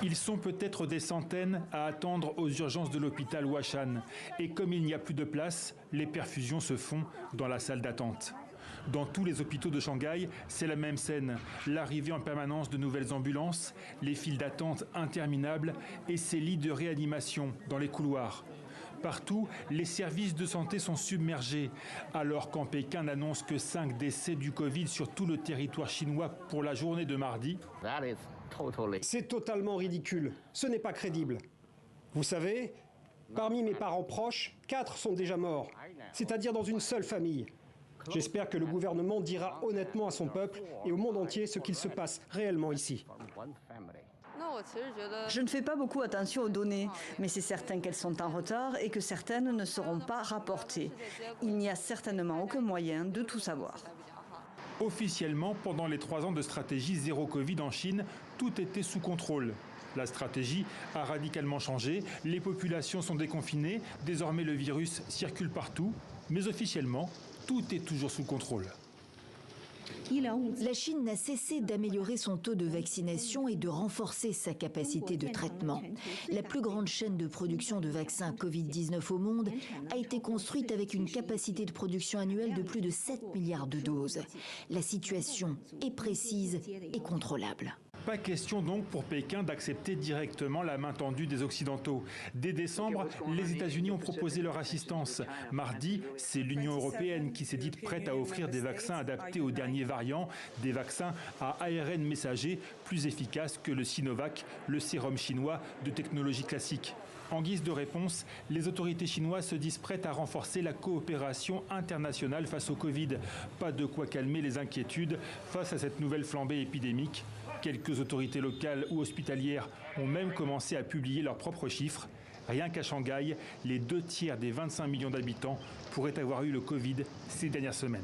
Ils sont peut-être des centaines à attendre aux urgences de l'hôpital Huashan. Et comme il n'y a plus de place, les perfusions se font dans la salle d'attente. Dans tous les hôpitaux de Shanghai, c'est la même scène. L'arrivée en permanence de nouvelles ambulances, les files d'attente interminables et ces lits de réanimation dans les couloirs. Partout, les services de santé sont submergés, alors qu'en Pékin n'annonce que 5 décès du Covid sur tout le territoire chinois pour la journée de mardi. C'est totalement ridicule. Ce n'est pas crédible. Vous savez, parmi mes parents proches, 4 sont déjà morts, c'est-à-dire dans une seule famille. J'espère que le gouvernement dira honnêtement à son peuple et au monde entier ce qu'il se passe réellement ici. Je ne fais pas beaucoup attention aux données, mais c'est certain qu'elles sont en retard et que certaines ne seront pas rapportées. Il n'y a certainement aucun moyen de tout savoir. Officiellement, pendant les 3 ans de stratégie zéro Covid en Chine, tout était sous contrôle. La stratégie a radicalement changé, les populations sont déconfinées, désormais le virus circule partout, mais officiellement, tout est toujours sous contrôle. La Chine n'a cessé d'améliorer son taux de vaccination et de renforcer sa capacité de traitement. La plus grande chaîne de production de vaccins Covid-19 au monde a été construite avec une capacité de production annuelle de plus de 7 milliards de doses. La situation est précise et contrôlable. Pas question donc pour Pékin d'accepter directement la main tendue des Occidentaux. Dès décembre, les États-Unis ont proposé leur assistance. Mardi, c'est l'Union européenne qui s'est dite prête à offrir des vaccins adaptés aux derniers variants, des vaccins à ARN messager plus efficaces que le Sinovac, le sérum chinois de technologie classique. En guise de réponse, les autorités chinoises se disent prêtes à renforcer la coopération internationale face au Covid. Pas de quoi calmer les inquiétudes face à cette nouvelle flambée épidémique. Quelques autorités locales ou hospitalières ont même commencé à publier leurs propres chiffres. Rien qu'à Shanghai, les 2 tiers des 25 millions d'habitants pourraient avoir eu le Covid ces dernières semaines.